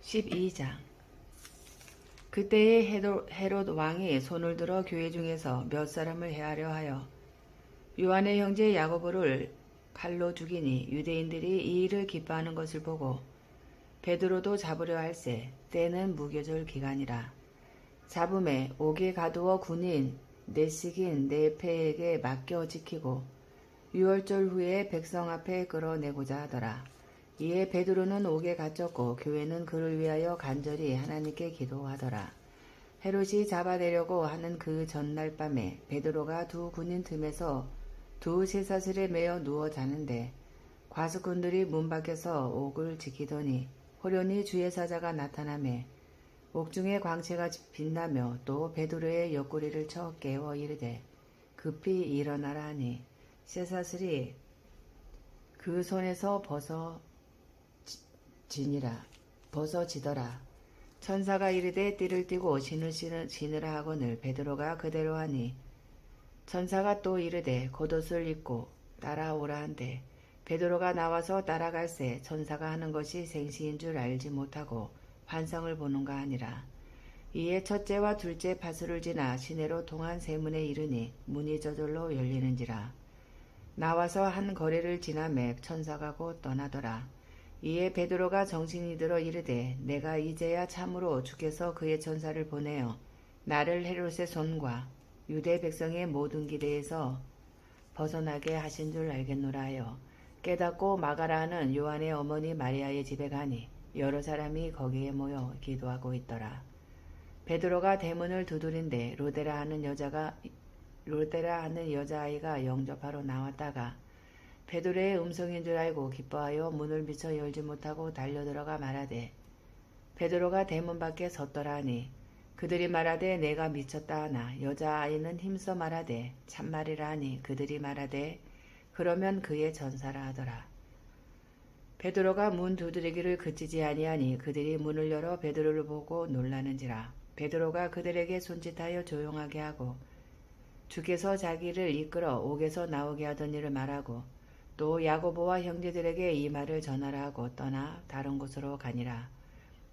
12장. 그때에 헤롯 왕이 손을 들어 교회 중에서 몇 사람을 해하려 하여 요한의 형제 야고보를 칼로 죽이니 유대인들이 이 일을 기뻐하는 것을 보고 베드로도 잡으려 할세. 때는 무교절 기간이라. 잡음에 옥에 가두어 군인 내식인 네페에게 맡겨 지키고 유월절 후에 백성 앞에 끌어내고자 하더라. 이에 베드로는 옥에 갇혔고 교회는 그를 위하여 간절히 하나님께 기도하더라. 헤롯이 잡아내려고 하는 그 전날 밤에 베드로가 두 군인 틈에서 두 쇠사슬에 매어 누워 자는데 과수꾼들이 문 밖에서 옥을 지키더니 호련히 주의 사자가 나타나매 옥중에 광채가 빛나며 또 베드로의 옆구리를 쳐 깨워 이르되 급히 일어나라 하니 쇠사슬이 그 손에서 벗어지더라. 천사가 이르되 띠를 띠고 신으라 하거늘 베드로가 그대로 하니 천사가 또 이르되 겉옷을 입고 따라오라 한데 베드로가 나와서 따라갈새 천사가 하는 것이 생시인 줄 알지 못하고 환상을 보는가 하니라. 이에 첫째와 둘째 파수를 지나 시내로 통한 세문에 이르니 문이 저절로 열리는지라. 나와서 한 거리를 지나매 천사가 곧 떠나더라. 이에 베드로가 정신이 들어 이르되 내가 이제야 참으로 주께서 그의 천사를 보내어 나를 헤롯의 손과 유대 백성의 모든 기대에서 벗어나게 하신 줄 알겠노라 하여 깨닫고 마가라 하는 요한의 어머니 마리아의 집에 가니 여러 사람이 거기에 모여 기도하고 있더라. 베드로가 대문을 두드린데 로데라 하는 여자아이가 영접하러 나왔다가 베드로의 음성인 줄 알고 기뻐하여 문을 미쳐 열지 못하고 달려들어가 말하되 베드로가 대문 밖에 섰더라 하니 그들이 말하되 내가 미쳤다 하나 여자아이는 힘써 말하되 참말이라 하니 그들이 말하되 그러면 그의 전사라 하더라. 베드로가 문 두드리기를 그치지 아니하니 그들이 문을 열어 베드로를 보고 놀라는지라. 베드로가 그들에게 손짓하여 조용하게 하고 주께서 자기를 이끌어 옥에서 나오게 하던 일을 말하고 또 야고보와 형제들에게 이 말을 전하라 하고 떠나 다른 곳으로 가니라.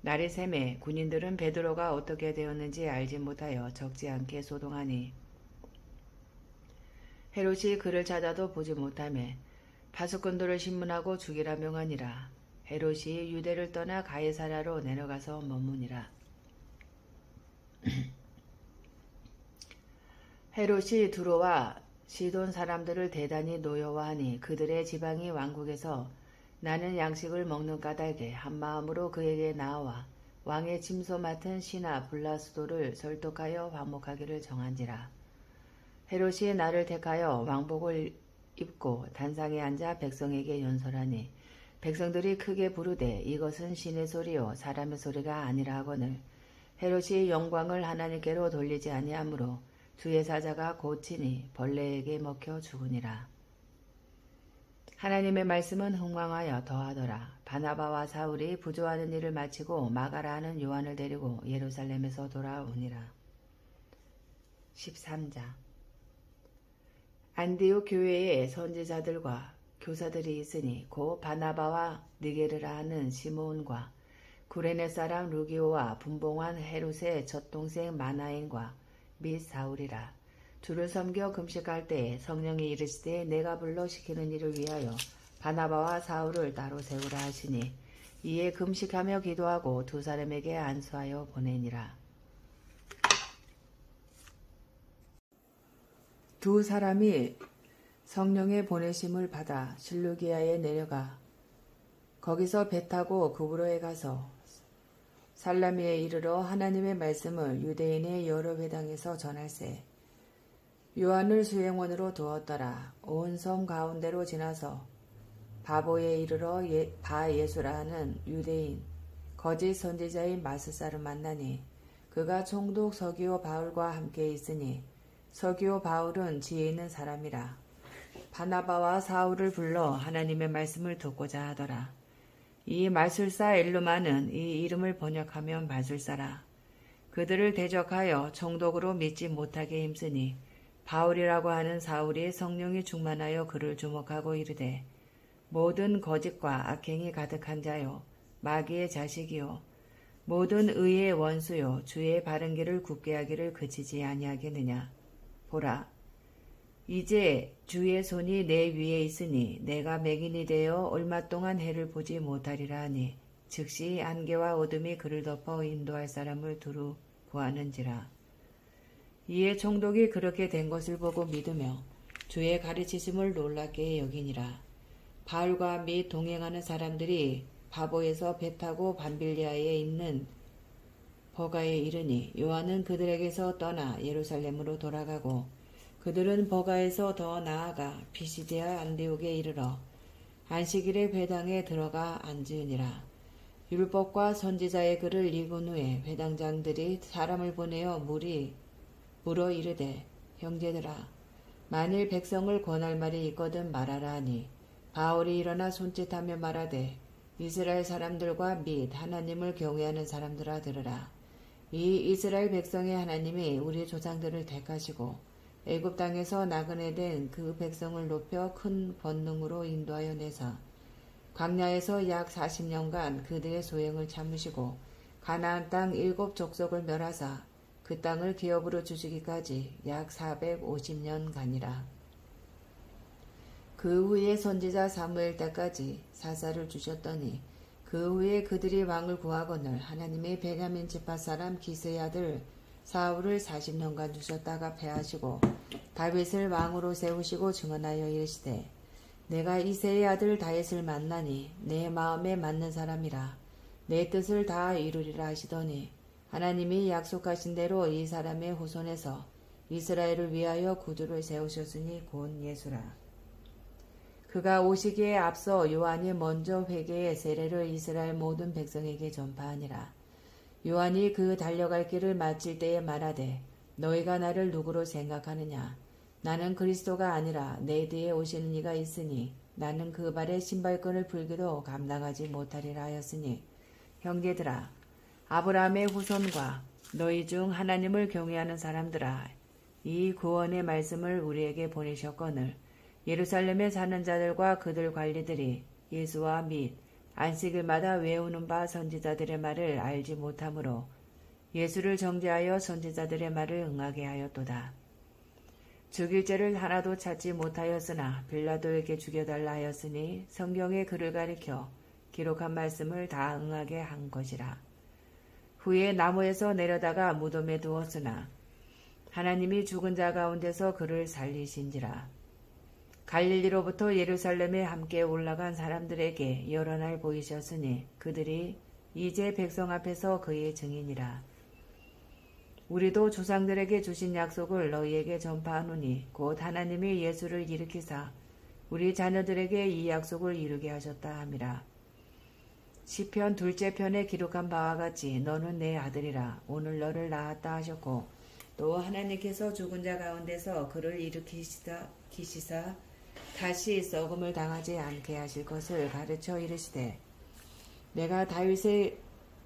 날이 새매 군인들은 베드로가 어떻게 되었는지 알지 못하여 적지 않게 소동하니 헤롯이 그를 찾아도 보지 못하매 파수꾼들을 신문하고 죽이라 명하니라. 헤롯이 유대를 떠나 가이사랴로 내려가서 머무니라. 헤롯이 두로와 시돈 사람들을 대단히 노여워하니 그들의 지방이 왕국에서 나는 양식을 먹는 까닭에 한마음으로 그에게 나와 왕의 침소 맡은 시나 블라스도를 설득하여 화목하기를 정한지라. 헤롯이 나를 택하여 왕복을 입고 단상에 앉아 백성에게 연설하니 백성들이 크게 부르되 이것은 신의 소리요 사람의 소리가 아니라 하거늘 헤롯이 영광을 하나님께로 돌리지 아니하므로 주의 사자가 고치니 벌레에게 먹혀 죽으니라. 하나님의 말씀은 흥왕하여 더하더라. 바나바와 사울이 부조하는 일을 마치고 마가라 하는 요한을 데리고 예루살렘에서 돌아오니라. 13장. 안디옥 교회에 선지자들과 교사들이 있으니 고 바나바와 니게르라 하는 시므온과 구레네 사람 루기오와 분봉한 헤롯의 젖동생 마나엔과 및 사울이라. 주를 섬겨 금식할 때에 성령이 이르시되 내가 불러 시키는 일을 위하여 바나바와 사울을 따로 세우라 하시니 이에 금식하며 기도하고 두 사람에게 안수하여 보내니라. 두 사람이 성령의 보내심을 받아 실루기아에 내려가 거기서 배 타고 그브로에 가서 살라미에 이르러 하나님의 말씀을 유대인의 여러 회당에서 전할세. 요한을 수행원으로 두었더라. 온 섬 가운데로 지나서 바보에 이르러 바예수라 하는 유대인 거짓 선지자인 마스사를 만나니 그가 총독 서기오 바울과 함께 있으니 서기오 바울은 지혜 있는 사람이라. 바나바와 사울을 불러 하나님의 말씀을 듣고자 하더라. 이 마술사 엘루마는 이 이름을 번역하면 마술사라. 그들을 대적하여 총독으로 믿지 못하게 힘쓰니 바울이라고 하는 사울이 성령이 충만하여 그를 주목하고 이르되 모든 거짓과 악행이 가득한 자요 마귀의 자식이요 모든 의의 원수요 주의 바른 길을 굳게 하기를 그치지 아니하겠느냐. 보라, 이제 주의 손이 내 위에 있으니 내가 맹인이 되어 얼마 동안 해를 보지 못하리라 하니 즉시 안개와 어둠이 그를 덮어 인도할 사람을 두루 구하는지라. 이에 총독이 그렇게 된 것을 보고 믿으며 주의 가르치심을 놀랍게 여기니라. 바울과 및 동행하는 사람들이 바보에서 배 타고 밤빌리아에 있는 버가에 이르니 요한은 그들에게서 떠나 예루살렘으로 돌아가고 그들은 버가에서 더 나아가 피시디아 안디옥에 이르러 안식일에 회당에 들어가 앉으니라. 율법과 선지자의 글을 읽은 후에 회당장들이 사람을 보내어 물어 이르되, 형제들아, 만일 백성을 권할 말이 있거든 말하라 하니 바울이 일어나 손짓하며 말하되, 이스라엘 사람들과 및 하나님을 경외하는 사람들아 들으라. 이 이스라엘 백성의 하나님이 우리 조상들을 택하시고 애굽 땅에서 나그네 된 그 백성을 높여 큰 권능으로 인도하여 내사 광야에서 약 40년간 그들의 소행을 참으시고 가나안 땅 7 족속을 멸하사 그 땅을 기업으로 주시기까지 약 450년간이라. 그 후에 선지자 사무엘 때까지 사사를 주셨더니 그 후에 그들이 왕을 구하거늘 하나님의 베냐민 지파 사람 기스의 아들 사울을 40년간 주셨다가 패하시고 다윗을 왕으로 세우시고 증언하여 이르시되, 내가 이새의 아들 다윗을 만나니 내 마음에 맞는 사람이라 내 뜻을 다 이루리라 하시더니 하나님이 약속하신 대로 이 사람의 후손에서 이스라엘을 위하여 구주를 세우셨으니 곧 예수라. 그가 오시기에 앞서 요한이 먼저 회개의 세례를 이스라엘 모든 백성에게 전파하니라. 요한이 그 달려갈 길을 마칠 때에 말하되, 너희가 나를 누구로 생각하느냐? 나는 그리스도가 아니라 내 뒤에 오시는 이가 있으니 나는 그 발에 신발끈을 풀기도 감당하지 못하리라 하였으니, 형제들아, 아브라함의 후손과 너희 중 하나님을 경외하는 사람들아, 이 구원의 말씀을 우리에게 보내셨거늘 예루살렘에 사는 자들과 그들 관리들이 예수와 및 안식일마다 외우는 바 선지자들의 말을 알지 못하므로 예수를 정죄하여 선지자들의 말을 응하게 하였도다. 죽일 죄를 하나도 찾지 못하였으나 빌라도에게 죽여달라 하였으니 성경의 글을 가리켜 기록한 말씀을 다 응하게 한 것이라. 후에 나무에서 내려다가 무덤에 두었으나 하나님이 죽은 자 가운데서 그를 살리신지라. 갈릴리로부터 예루살렘에 함께 올라간 사람들에게 여러 날 보이셨으니 그들이 이제 백성 앞에서 그의 증인이라. 우리도 조상들에게 주신 약속을 너희에게 전파하노니 곧 하나님이 예수를 일으키사 우리 자녀들에게 이 약속을 이루게 하셨다 함이라. 시편 2째 편에 기록한 바와 같이 너는 내 아들이라 오늘 너를 낳았다 하셨고, 또 하나님께서 죽은 자 가운데서 그를 일으키시사 다시 썩음을 당하지 않게 하실 것을 가르쳐 이르시되, 내가 다윗의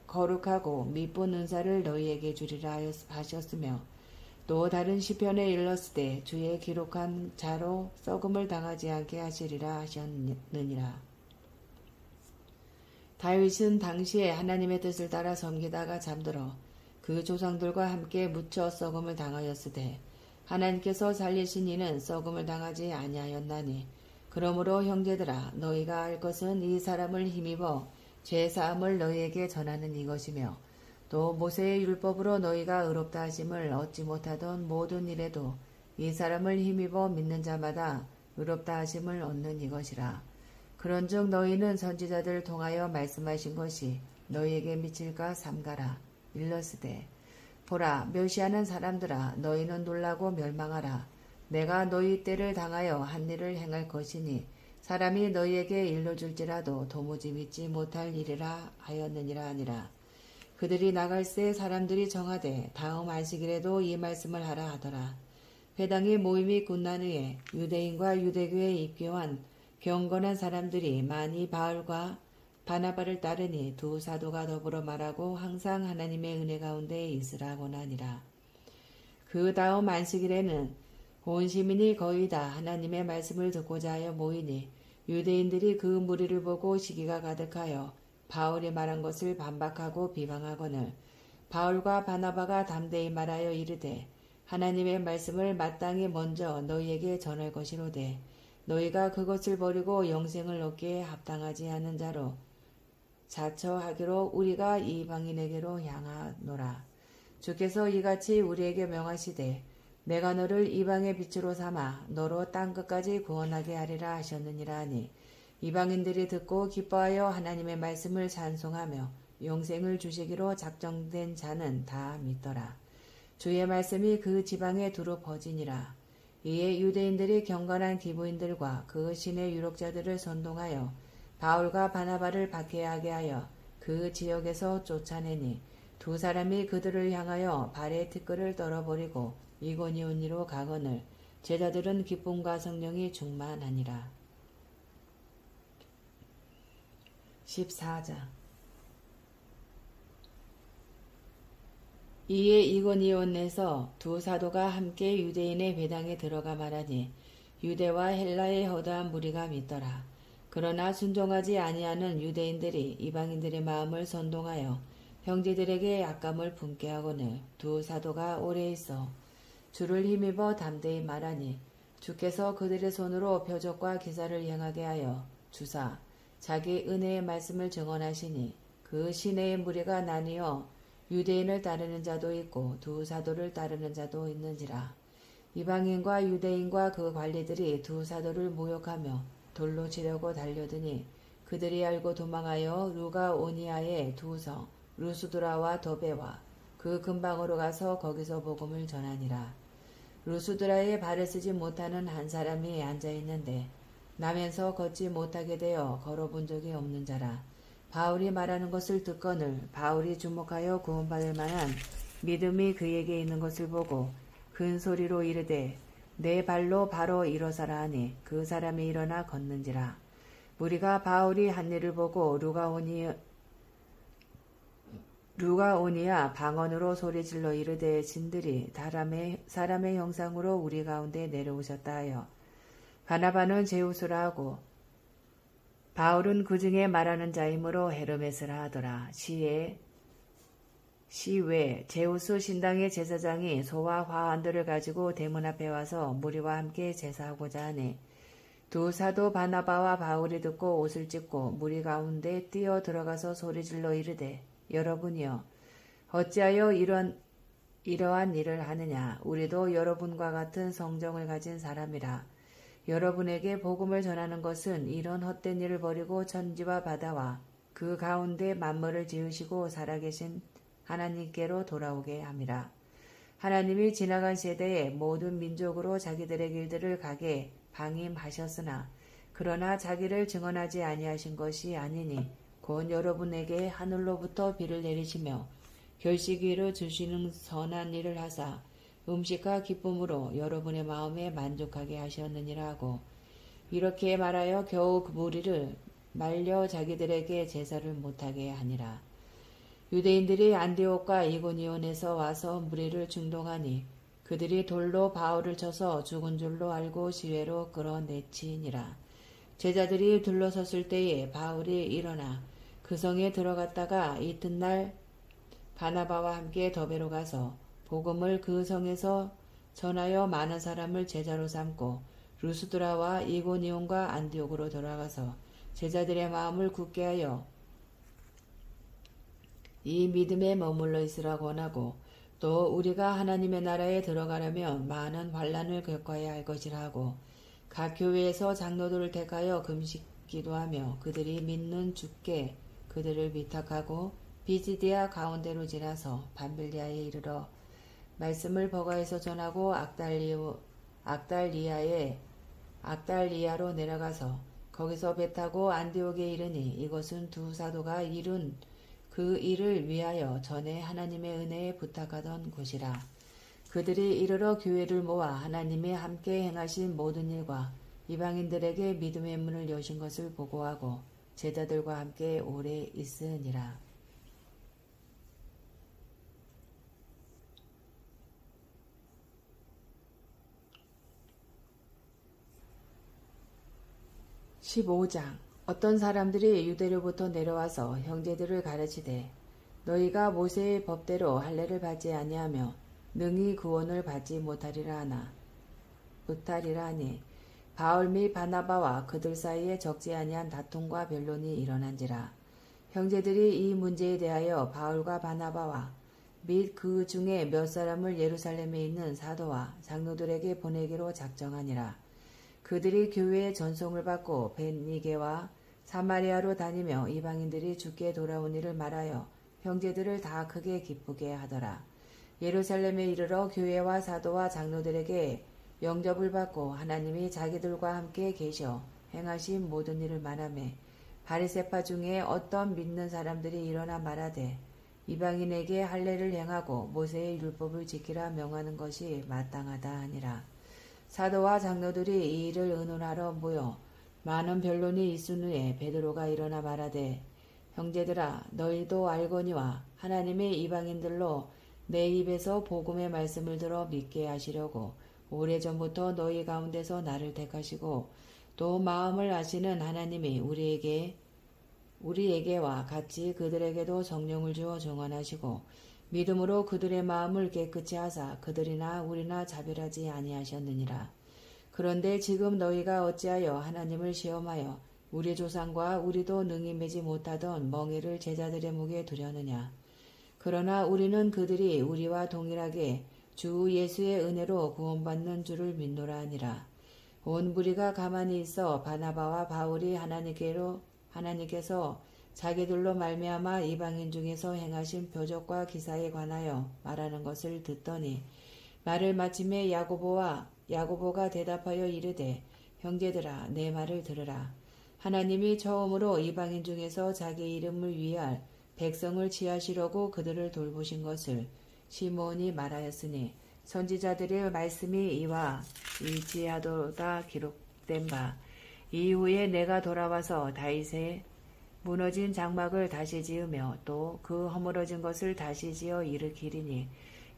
거룩하고 미쁜 은사를 너희에게 주리라 하셨으며, 또 다른 시편에 일렀으되 주의 기록한 자로 썩음을 당하지 않게 하시리라 하셨느니라. 다윗은 당시에 하나님의 뜻을 따라 섬기다가 잠들어 그 조상들과 함께 묻혀 썩음을 당하였으되 하나님께서 살리신 이는 썩음을 당하지 아니하였나니, 그러므로 형제들아, 너희가 알 것은 이 사람을 힘입어 죄사함을 너희에게 전하는 이것이며, 또 모세의 율법으로 너희가 의롭다 하심을 얻지 못하던 모든 일에도 이 사람을 힘입어 믿는 자마다 의롭다 하심을 얻는 이것이라. 그런즉 너희는 선지자들을 통하여 말씀하신 것이 너희에게 미칠까 삼가라. 일러스되, 보라, 멸시하는 사람들아, 너희는 놀라고 멸망하라. 내가 너희 때를 당하여 한 일을 행할 것이니 사람이 너희에게 일러줄지라도 도무지 믿지 못할 일이라 하였느니라 하니라. 그들이 나갈새 사람들이 정하되 다음 안식일에도 이 말씀을 하라 하더라. 회당의 모임이 끝난 후에 유대인과 유대교에 입교한 경건한 사람들이 많이 바울과 바나바를 따르니 두 사도가 더불어 말하고 항상 하나님의 은혜 가운데 있으라고 하니라. 그 다음 안식일에는 온 시민이 거의 다 하나님의 말씀을 듣고자 하여 모이니 유대인들이 그 무리를 보고 시기가 가득하여 바울이 말한 것을 반박하고 비방하거늘 바울과 바나바가 담대히 말하여 이르되 하나님의 말씀을 마땅히 먼저 너희에게 전할 것이로되 너희가 그것을 버리고 영생을 얻기에 합당하지 않은 자로 자처하기로 우리가 이방인에게로 향하노라. 주께서 이같이 우리에게 명하시되 내가 너를 이방의 빛으로 삼아 너로 땅끝까지 구원하게 하리라 하셨느니라 하니 이방인들이 듣고 기뻐하여 하나님의 말씀을 찬송하며 영생을 주시기로 작정된 자는 다 믿더라. 주의 말씀이 그 지방에 두루 퍼지니라. 이에 유대인들이 경건한 기부인들과 그 신의 유력자들을 선동하여 바울과 바나바를 박해하게 하여 그 지역에서 쫓아내니 두 사람이 그들을 향하여 발의 티끌을 떨어버리고 이고니온리로 가거늘 제자들은 기쁨과 성령이 충만하니라. 14장 이에 이고니온에서 두 사도가 함께 유대인의 회당에 들어가 말하니 유대와 헬라의 허다한 무리가 믿더라. 그러나 순종하지 아니하는 유대인들이 이방인들의 마음을 선동하여 형제들에게 악감을 품게 하거늘 두 사도가 오래 있어 주를 힘입어 담대히 말하니 주께서 그들의 손으로 표적과 기사를 행하게 하여 주사 자기 은혜의 말씀을 증언하시니 그 시내의 무리가 나뉘어 유대인을 따르는 자도 있고 두 사도를 따르는 자도 있는지라. 이방인과 유대인과 그 관리들이 두 사도를 모욕하며 돌로 치려고 달려드니 그들이 알고 도망하여 루가오니아의 두 성 루스드라와 더베와 그 근방으로 가서 거기서 복음을 전하니라. 루스드라에 발을 쓰지 못하는 한 사람이 앉아있는데 나면서 걷지 못하게 되어 걸어본 적이 없는 자라. 바울이 말하는 것을 듣거늘 바울이 주목하여 구원받을 만한 믿음이 그에게 있는 것을 보고 큰 소리로 이르되 내 발로 바로 일어서라 하니 그 사람이 일어나 걷는지라. 무리가 바울이 한 일을 보고 루가오니아 방언으로 소리질러 이르되 진들이 사람의 형상으로 우리 가운데 내려오셨다 하여 바나바는 제우스라 하고 바울은 그 중에 말하는 자이므로 헤르메스라 하더라. 시외 제우스 신당의 제사장이 소와 화환들을 가지고 대문 앞에 와서 무리와 함께 제사하고자 하니 두 사도 바나바와 바울이 듣고 옷을 찢고 무리 가운데 뛰어 들어가서 소리질러 이르되 여러분이여 어찌하여 이러한 일을 하느냐. 우리도 여러분과 같은 성정을 가진 사람이라. 여러분에게 복음을 전하는 것은 이런 헛된 일을 버리고 천지와 바다와 그 가운데 만물을 지으시고 살아계신 하나님께로 돌아오게 함이라. 하나님이 지나간 세대에 모든 민족으로 자기들의 길들을 가게 방임하셨으나 그러나 자기를 증언하지 아니하신 것이 아니니 곧 여러분에게 하늘로부터 비를 내리시며 결식위를 주시는 선한 일을 하사 음식과 기쁨으로 여러분의 마음에 만족하게 하셨느니라 하고 이렇게 말하여 겨우 그 무리를 말려 자기들에게 제사를 못하게 하니라. 유대인들이 안디옥과 이고니온에서 와서 무리를 충동하니 그들이 돌로 바울을 쳐서 죽은 줄로 알고 시외로 끌어내치니라. 제자들이 둘러섰을 때에 바울이 일어나 그 성에 들어갔다가 이튿날 바나바와 함께 더베로 가서 복음을 그 성에서 전하여 많은 사람을 제자로 삼고 루스드라와 이고니온과 안디옥으로 돌아가서 제자들의 마음을 굳게 하여 이 믿음에 머물러 있으라 권하고 또 우리가 하나님의 나라에 들어가려면 많은 환난을 겪어야 할 것이라 하고 각 교회에서 장로들을 택하여 금식 기도하며 그들이 믿는 주께 그들을 위탁하고 비지디아 가운데로 지나서 밤빌리아에 이르러 말씀을 버가에서 전하고 악달리아로 내려가서 거기서 배 타고 안디옥에 이르니 이것은 두 사도가 이룬 그 일을 위하여 전에 하나님의 은혜에 부탁하던 곳이라. 그들이 이르러 교회를 모아 하나님이 함께 행하신 모든 일과 이방인들에게 믿음의 문을 여신 것을 보고하고 제자들과 함께 오래 있으니라. (15장) 어떤 사람들이 유대로부터 내려와서 형제들을 가르치되 너희가 모세의 법대로 할례를 받지 아니하며 능히 구원을 받지 못하리라 하니 바울 및 바나바와 그들 사이에 적지 아니한 다툼과 변론이 일어난지라. 형제들이 이 문제에 대하여 바울과 바나바와 및 그 중에 몇 사람을 예루살렘에 있는 사도와 장로들에게 보내기로 작정하니라. 그들이 교회의 전송을 받고 벳니게와 사마리아로 다니며 이방인들이 주께 돌아온 일을 말하여 형제들을 다 크게 기쁘게 하더라. 예루살렘에 이르러 교회와 사도와 장로들에게 영접을 받고 하나님이 자기들과 함께 계셔 행하신 모든 일을 말하매 바리새파 중에 어떤 믿는 사람들이 일어나 말하되 이방인에게 할례를 행하고 모세의 율법을 지키라 명하는 것이 마땅하다 하니라. 사도와 장로들이 이 일을 의논하러 모여 많은 변론이 있은 후에 베드로가 일어나 말하되 형제들아 너희도 알거니와 하나님의 이방인들로 내 입에서 복음의 말씀을 들어 믿게 하시려고 오래전부터 너희 가운데서 나를 택하시고 또 마음을 아시는 하나님이 우리에게와 같이 그들에게도 성령을 주어 정언하시고 믿음으로 그들의 마음을 깨끗이 하사 그들이나 우리나 차별하지 아니하셨느니라. 그런데 지금 너희가 어찌하여 하나님을 시험하여 우리 조상과 우리도 능히 매지 못하던 멍에를 제자들의 목에 두려느냐. 그러나 우리는 그들이 우리와 동일하게 주 예수의 은혜로 구원받는 줄을 믿노라 하니라. 온 무리가 가만히 있어 바나바와 바울이 하나님께서 자기들로 말미암아 이방인 중에서 행하신 표적과 기사에 관하여 말하는 것을 듣더니 말을 마침에 야고보가 대답하여 이르되 형제들아 내 말을 들으라. 하나님이 처음으로 이방인 중에서 자기 이름을 위할 백성을 취하시려고 그들을 돌보신 것을 시므온이 말하였으니 선지자들의 말씀이 이와 일치하도다 기록된 바 이후에 내가 돌아와서 다윗의 무너진 장막을 다시 지으며 또 그 허물어진 것을 다시 지어 일으키리니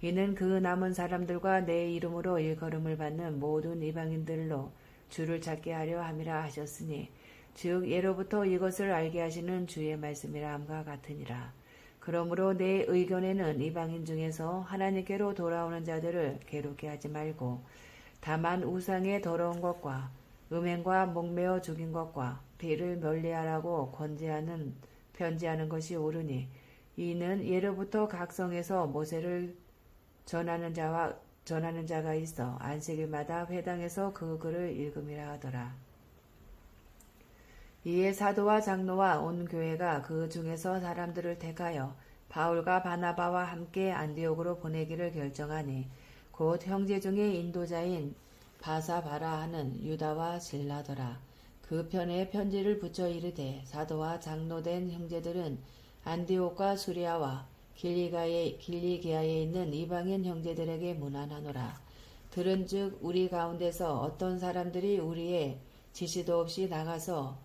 이는 그 남은 사람들과 내 이름으로 일컬음을 받는 모든 이방인들로 주를 찾게 하려 함이라 하셨으니 즉 예로부터 이것을 알게 하시는 주의 말씀이라 함과 같으니라. 그러므로 내 의견에는 이방인 중에서 하나님께로 돌아오는 자들을 괴롭게 하지 말고 다만 우상의 더러운 것과 음행과 목매어 죽인 것과 피를 멀리하라고 편지하는 것이 옳으니 이는 예로부터 각성에서 모세를 전하는 자가 있어 안식일마다 회당에서 그 글을 읽음이라 하더라. 이에 사도와 장로와 온 교회가 그 중에서 사람들을 택하여 바울과 바나바와 함께 안디옥으로 보내기를 결정하니 곧 형제 중에 인도자인 바사바라 하는 유다와 실라더라. 그 편에 편지를 붙여 이르되 사도와 장로된 형제들은 안디옥과 수리아와 길리기아에 있는 이방인 형제들에게 문안하노라. 들은즉 우리 가운데서 어떤 사람들이 우리의 지시도 없이 나가서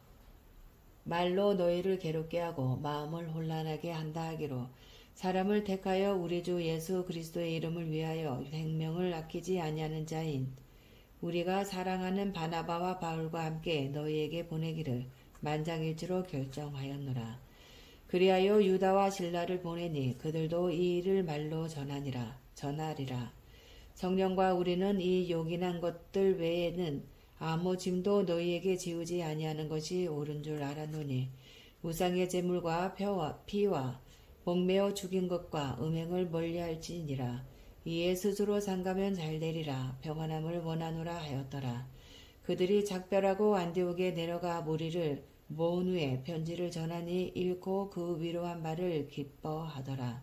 말로 너희를 괴롭게 하고 마음을 혼란하게 한다 하기로 사람을 택하여 우리 주 예수 그리스도의 이름을 위하여 생명을 아끼지 아니하는 자인 우리가 사랑하는 바나바와 바울과 함께 너희에게 보내기를 만장일치로 결정하였노라. 그리하여 유다와 실라를 보내니 그들도 이 일을 말로 전하리라. 성령과 우리는 이 요긴한 것들 외에는 아무 짐도 너희에게 지우지 아니하는 것이 옳은 줄 알았노니 우상의 제물과 피와 목매어 죽인 것과 음행을 멀리할지니라. 이에 스스로 상가면 잘되리라. 평안함을 원하노라 하였더라. 그들이 작별하고 안디옥에 내려가 무리를 모은 후에 편지를 전하니 읽고 그 위로한 바를 기뻐하더라.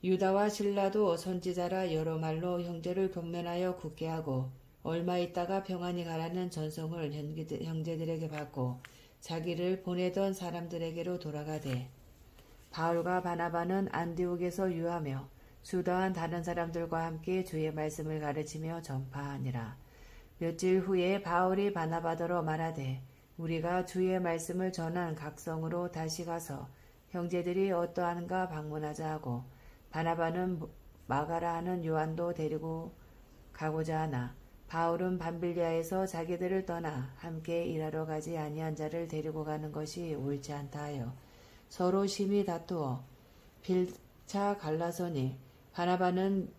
유다와 실라도 선지자라 여러 말로 형제를 권면하여 굳게 하고 얼마 있다가 평안히 가라는 전송을 형제들에게 받고 자기를 보내던 사람들에게로 돌아가되 바울과 바나바는 안디옥에서 유하며 수다한 다른 사람들과 함께 주의 말씀을 가르치며 전파하니라. 며칠 후에 바울이 바나바더러 말하되 우리가 주의 말씀을 전한 각성으로 다시 가서 형제들이 어떠한가 방문하자 하고 바나바는 마가라 하는 요한도 데리고 가고자 하나 바울은 밤빌리아에서 자기들을 떠나 함께 일하러 가지 아니한 자를 데리고 가는 것이 옳지 않다 하여 서로 심히 다투어 빌차 갈라서니 바나바는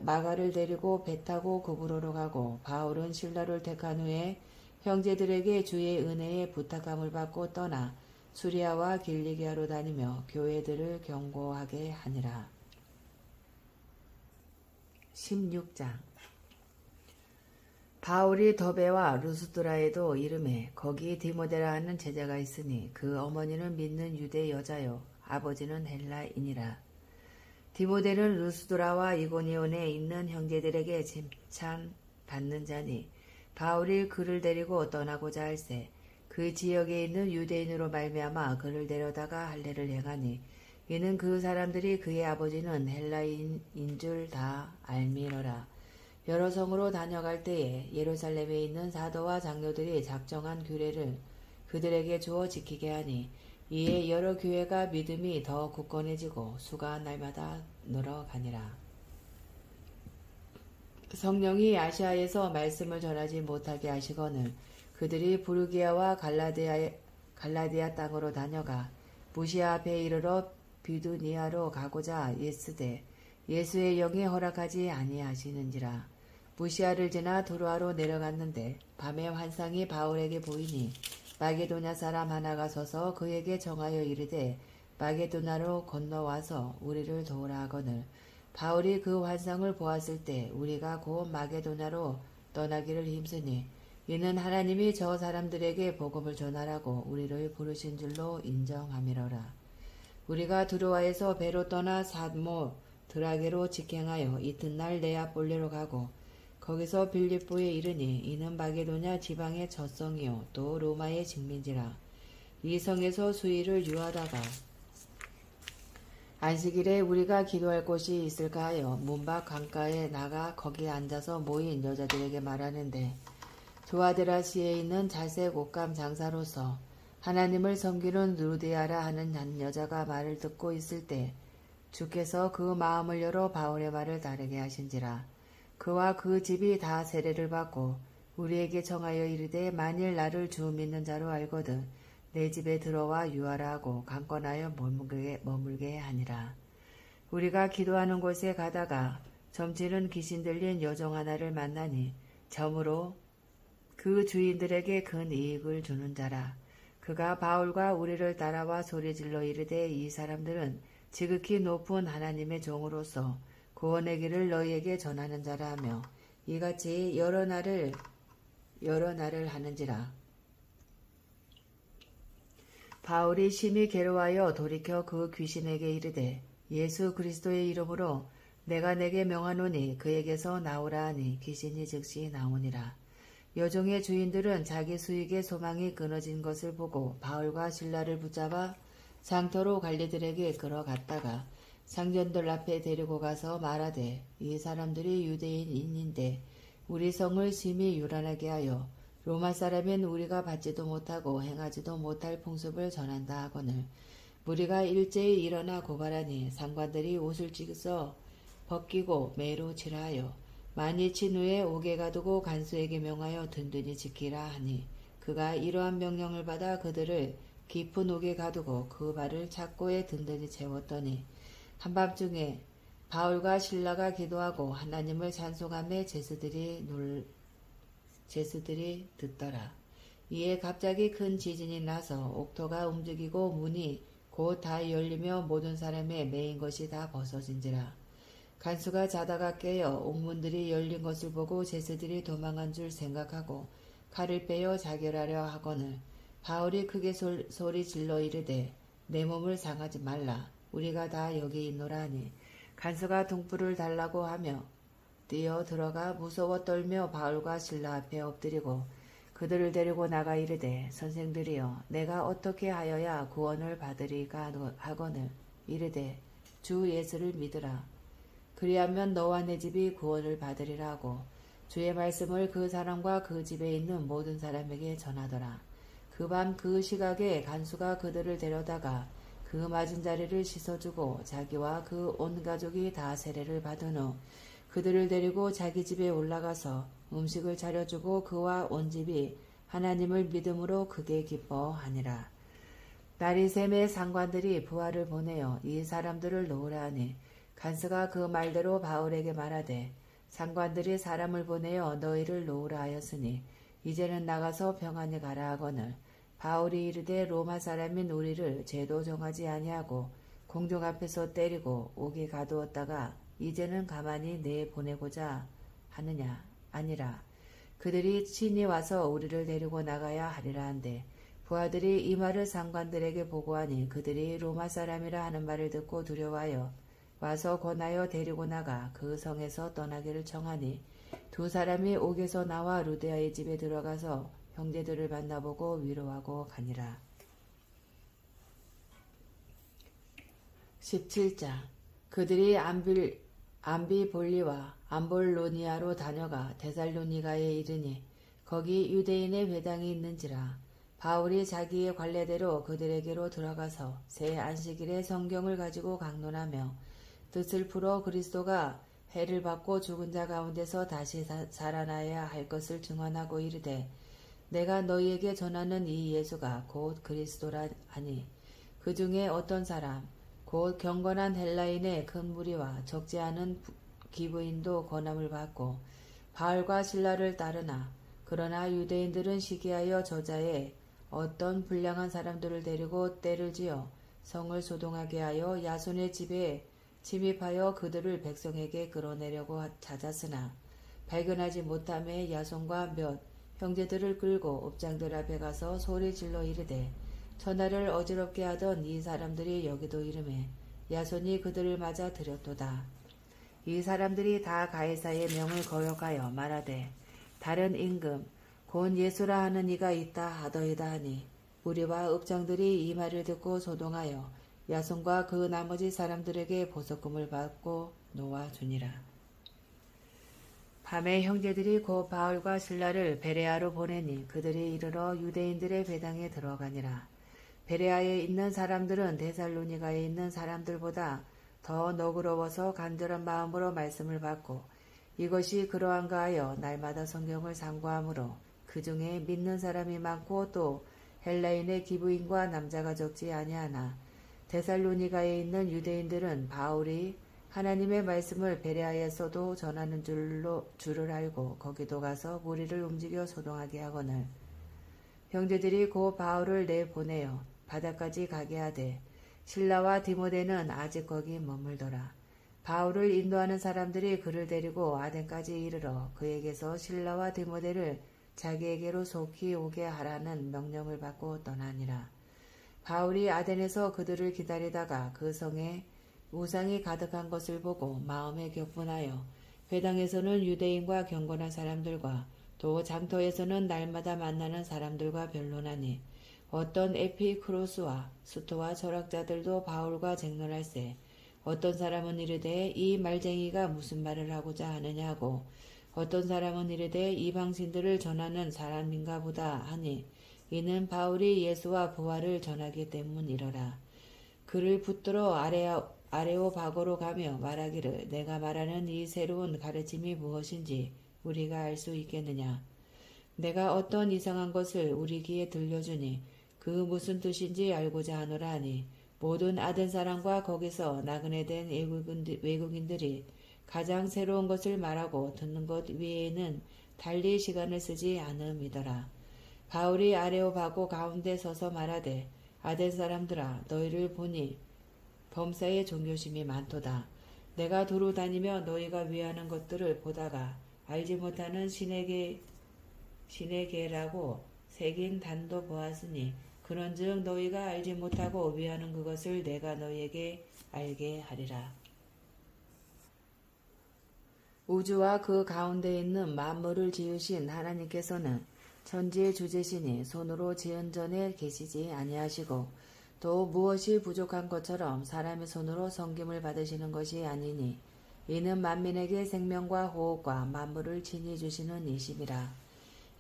마가를 데리고 배 타고 구브로로 가고 바울은 실라를 택한 후에 형제들에게 주의 은혜에 부탁함을 받고 떠나 수리아와 길리기아로 다니며 교회들을 경고하게 하니라. 16장 바울이 더베와 루스드라에도 이름에 거기 디모데라 하는 제자가 있으니 그 어머니는 믿는 유대 여자요 아버지는 헬라인이라. 디모데는 루스드라와 이고니온에 있는 형제들에게 칭찬받는 자니 바울이 그를 데리고 떠나고자 할세 그 지역에 있는 유대인으로 말미암아 그를 데려다가 할례를 행하니 이는 그 사람들이 그의 아버지는 헬라인인 줄 다 알미러라. 여러 성으로 다녀갈 때에 예루살렘에 있는 사도와 장로들이 작정한 규례를 그들에게 주어 지키게 하니 이에 여러 교회가 믿음이 더 굳건해지고 수가 날마다 늘어가니라. 성령이 아시아에서 말씀을 전하지 못하게 하시거늘 그들이 부르기아와 갈라디아 땅으로 다녀가 무시아 앞에 이르러 비두니아로 가고자 예스되 예수의 영이 허락하지 아니하시는지라. 무시아를 지나 두로아로 내려갔는데 밤에 환상이 바울에게 보이니 마게도냐 사람 하나가 서서 그에게 정하여 이르되 마게도냐로 건너와서 우리를 도우라 하거늘 바울이 그 환상을 보았을 때 우리가 곧 마게도냐로 떠나기를 힘쓰니 이는 하나님이 저 사람들에게 복음을 전하라고 우리를 부르신 줄로 인정함이로라. 우리가 두로아에서 배로 떠나 사모 드라게로 직행하여 이튿날 네아폴리로 가고 거기서 빌립보에 이르니 이는 마게도냐 지방의 젖성이요 또 로마의 직민지라. 이 성에서 수일을 유하다가 안식일에 우리가 기도할 곳이 있을까 하여 문밖 강가에 나가 거기에 앉아서 모인 여자들에게 말하는데 조아드라시에 있는 자색 옷감 장사로서 하나님을 섬기는 루디아라 하는 한 여자가 말을 듣고 있을 때 주께서 그 마음을 열어 바울의 말을 따르게 하신지라. 그와 그 집이 다 세례를 받고 우리에게 정하여 이르되 만일 나를 주 믿는 자로 알거든 내 집에 들어와 유하라 하고 강권하여 머물게 하니라. 우리가 기도하는 곳에 가다가 점치는 귀신 들린 여종 하나를 만나니 점으로 그 주인들에게 큰 이익을 주는 자라. 그가 바울과 우리를 따라와 소리질러 이르되 이 사람들은 지극히 높은 하나님의 종으로서 구원의 길을 너희에게 전하는 자라 하며 이같이 여러 날을 하는지라. 바울이 심히 괴로워하여 돌이켜 그 귀신에게 이르되 예수 그리스도의 이름으로 내가 내게 명하노니 그에게서 나오라 하니 귀신이 즉시 나오니라. 여종의 주인들은 자기 수익의 소망이 끊어진 것을 보고 바울과 실라를 붙잡아 장터로 관리들에게 끌어갔다가 상전들 앞에 데리고 가서 말하되 이 사람들이 유대인인데 우리 성을 심히 요란하게 하여 로마 사람인 우리가 받지도 못하고 행하지도 못할 풍습을 전한다 하거늘 무리가 일제히 일어나 고발하니 상관들이 옷을 찢어 벗기고 매로 칠하여 많이 친 후에 옥에 가두고 간수에게 명하여 든든히 지키라 하니 그가 이러한 명령을 받아 그들을 깊은 옥에 가두고 그 발을 착고에 든든히 채웠더니 한밤중에 바울과 실라가 기도하고 하나님을 찬송하며 제수들이 듣더라. 이에 갑자기 큰 지진이 나서 옥토가 움직이고 문이 곧 다 열리며 모든 사람의 매인 것이 다 벗어진지라. 간수가 자다가 깨어 옥문들이 열린 것을 보고 제수들이 도망한 줄 생각하고 칼을 빼어 자결하려 하거늘 바울이 크게 소리 질러 이르되 내 몸을 상하지 말라. 우리가 다 여기 있노라 하니 간수가 등불을 달라고 하며 뛰어 들어가 무서워 떨며 바울과 실라 앞에 엎드리고 그들을 데리고 나가 이르되 선생들이여 내가 어떻게 하여야 구원을 받으리까 하거늘 이르되 주 예수를 믿으라. 그리하면 너와 내 집이 구원을 받으리라 하고 주의 말씀을 그 사람과 그 집에 있는 모든 사람에게 전하더라. 그 밤 그 시각에 간수가 그들을 데려다가 그 맞은 자리를 씻어주고 자기와 그 온 가족이 다 세례를 받은 후 그들을 데리고 자기 집에 올라가서 음식을 차려주고 그와 온 집이 하나님을 믿음으로 크게 기뻐하니라. 날이 샘에 상관들이 부하를 보내어 이 사람들을 놓으라 하니 간스가 그 말대로 바울에게 말하되 상관들이 사람을 보내어 너희를 놓으라 하였으니 이제는 나가서 평안히 가라 하거늘 바울이 이르되 로마 사람인 우리를 죄도 정하지 아니하고 공중 앞에서 때리고 옥에 가두었다가 이제는 가만히 내보내고자 하느냐 아니라 그들이 친히 와서 우리를 데리고 나가야 하리라 한데 부하들이 이 말을 상관들에게 보고하니 그들이 로마 사람이라 하는 말을 듣고 두려워하여 와서 권하여 데리고 나가 그 성에서 떠나기를 청하니 두 사람이 옥에서 나와 루데아의 집에 들어가서 형제들을 만나보고 위로하고 가니라. 17장 그들이 암비볼리와 암볼로니아로 다녀가 데살로니가에 이르니 거기 유대인의 회당이 있는지라 바울이 자기의 관례대로 그들에게로 들어가서 새 안식일에 성경을 가지고 강론하며 뜻을 풀어 그리스도가 해를 받고 죽은 자 가운데서 다시 살아나야 할 것을 증언하고 이르되 내가 너희에게 전하는 이 예수가 곧 그리스도라 하니 그 중에 어떤 사람 곧 경건한 헬라인의 큰 무리와 적지 않은 기부인도 권함을 받고 바울과 신라를 따르나 그러나 유대인들은 시기하여 저자에 어떤 불량한 사람들을 데리고 때를 지어 성을 소동하게 하여 야손의 집에 침입하여 그들을 백성에게 끌어내려고 찾았으나 발견하지 못함에 야손과 몇 형제들을 끌고 읍장들 앞에 가서 소리질러 이르되 전하를 어지럽게 하던 이 사람들이 여기도 이르매 야손이 그들을 맞아 들였도다. 이 사람들이 다 가이사의 명을 거역하여 말하되 다른 임금 곧 예수라 하는 이가 있다 하더이다 하니 우리와 읍장들이 이 말을 듣고 소동하여 야손과 그 나머지 사람들에게 보석금을 받고 놓아주니라. 밤에 형제들이 곧 바울과 신라를 베레아로 보내니 그들이 이르러 유대인들의 회당에 들어가니라. 베레아에 있는 사람들은 데살로니가에 있는 사람들보다 더 너그러워서 간절한 마음으로 말씀을 받고 이것이 그러한가 하여 날마다 성경을 상고하므로 그 중에 믿는 사람이 많고 또 헬라인의 기부인과 남자가 적지 아니하나 데살로니가에 있는 유대인들은 바울이 하나님의 말씀을 베레아에서도 전하는 줄을 알고 거기도 가서 무리를 움직여 소동하게 하거늘 형제들이 곧 바울을 내보내어 바다까지 가게 하되 실라와 디모데는 아직 거기 머물더라. 바울을 인도하는 사람들이 그를 데리고 아덴까지 이르러 그에게서 실라와 디모데를 자기에게로 속히 오게 하라는 명령을 받고 떠나니라. 바울이 아덴에서 그들을 기다리다가 그 성에 우상이 가득한 것을 보고 마음에 격분하여 회당에서는 유대인과 경건한 사람들과 또 장터에서는 날마다 만나는 사람들과 변론하니 어떤 에피크로스와 수토와 철학자들도 바울과 쟁론할세 어떤 사람은 이르되 이 말쟁이가 무슨 말을 하고자 하느냐고 어떤 사람은 이르되 이방신들을 전하는 사람인가 보다 하니 이는 바울이 예수와 부활을 전하기 때문이러라. 그를 붙들어 아레오바고로 가며 말하기를 내가 말하는 이 새로운 가르침이 무엇인지 우리가 알 수 있겠느냐. 내가 어떤 이상한 것을 우리 귀에 들려주니 그 무슨 뜻인지 알고자 하노라 하니 모든 아덴 사람과 거기서 나그네 된 외국인들이 가장 새로운 것을 말하고 듣는 것 외에는 달리 시간을 쓰지 않음이더라. 바울이 아레오바고 가운데 서서 말하되 아덴 사람들아 너희를 보니 범사에 종교심이 많도다. 내가 두루 다니며 너희가 위하는 것들을 보다가 알지 못하는 신에게라고 새긴 단도 보았으니 그런즉 너희가 알지 못하고 위하는 그것을 내가 너희에게 알게 하리라. 우주와 그 가운데 있는 만물을 지으신 하나님께서는 천지의 주제시니 손으로 지은 전에 계시지 아니하시고 또 무엇이 부족한 것처럼 사람의 손으로 섬김을 받으시는 것이 아니니 이는 만민에게 생명과 호흡과 만물을 친히 주시는 이심이라.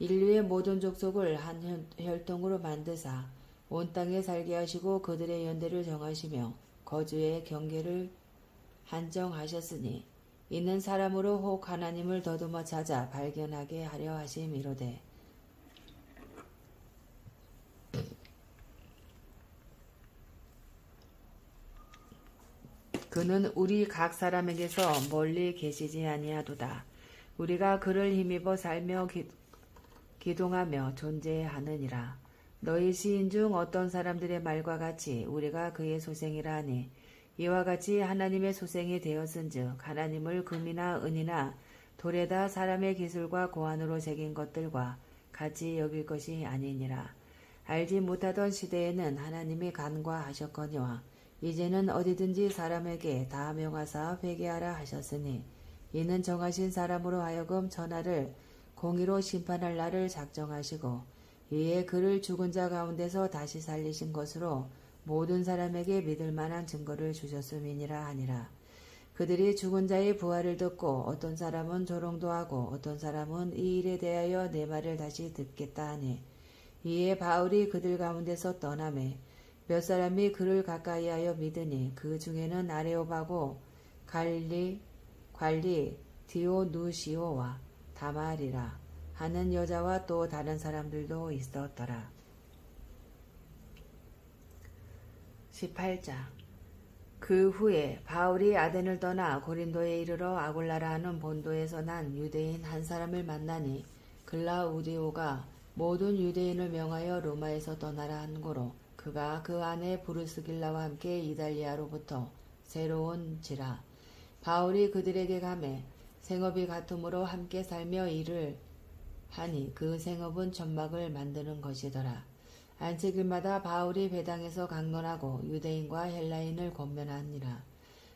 인류의 모든 족속을 한 혈통으로 만드사 온 땅에 살게 하시고 그들의 연대를 정하시며 거주의 경계를 한정하셨으니 이는 사람으로 혹 하나님을 더듬어 찾아 발견하게 하려 하심이로되 그는 우리 각 사람에게서 멀리 계시지 아니하도다. 우리가 그를 힘입어 살며 기동하며 존재하느니라. 너희 시인 중 어떤 사람들의 말과 같이 우리가 그의 소생이라 하니 이와 같이 하나님의 소생이 되었은즉 하나님을 금이나 은이나 돌에다 사람의 기술과 고안으로 새긴 것들과 같이 여길 것이 아니니라. 알지 못하던 시대에는 하나님이 간과하셨거니와 이제는 어디든지 사람에게 다 명하사 회개하라 하셨으니 이는 정하신 사람으로 하여금 전하를 공의로 심판할 날을 작정하시고 이에 그를 죽은 자 가운데서 다시 살리신 것으로 모든 사람에게 믿을 만한 증거를 주셨음이니라 하니라. 그들이 죽은 자의 부활을 듣고 어떤 사람은 조롱도 하고 어떤 사람은 이 일에 대하여 내 말을 다시 듣겠다 하니 이에 바울이 그들 가운데서 떠나매 몇 사람이 그를 가까이하여 믿으니 그 중에는 아레오바고 관리 디오누시오와 다말이라 하는 여자와 또 다른 사람들도 있었더라. 18장 그 후에 바울이 아덴을 떠나 고린도에 이르러 아골라라 하는 본도에서 난 유대인 한 사람을 만나니 글라우디오가 모든 유대인을 명하여 로마에서 떠나라 한 고로 그가 그 안에 브루스길라와 함께 이달리아로부터 새로운지라. 바울이 그들에게 가매 생업이 같으므로 함께 살며 일을 하니 그 생업은 천막을 만드는 것이더라. 안식일마다 바울이 배당에서 강론하고 유대인과 헬라인을 권면하니라.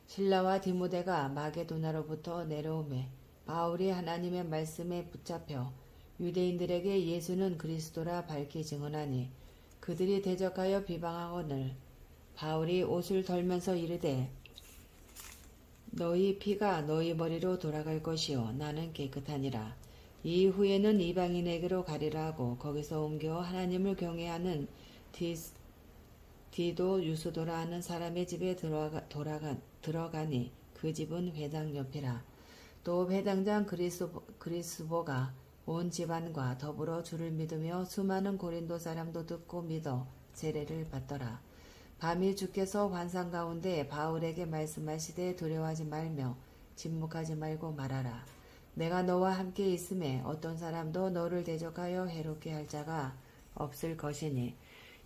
실라와 디모데가 마게도나로부터 내려오매 바울이 하나님의 말씀에 붙잡혀 유대인들에게 예수는 그리스도라 밝히 증언하니 그들이 대적하여 비방하거늘 바울이 옷을 덜면서 이르되 너희 피가 너희 머리로 돌아갈 것이요 나는 깨끗하니라. 이후에는 이방인에게로 가리라 하고 거기서 옮겨 하나님을 경외하는 디도 유스도라 하는 사람의 집에 들어가니 그 집은 회당 옆이라. 또 회당장 그리스보가 온 집안과 더불어 주를 믿으며 수많은 고린도 사람도 듣고 믿어 세례를 받더라. 밤이 주께서 환상 가운데 바울에게 말씀하시되 두려워하지 말며 침묵하지 말고 말하라. 내가 너와 함께 있음에 어떤 사람도 너를 대적하여 해롭게 할 자가 없을 것이니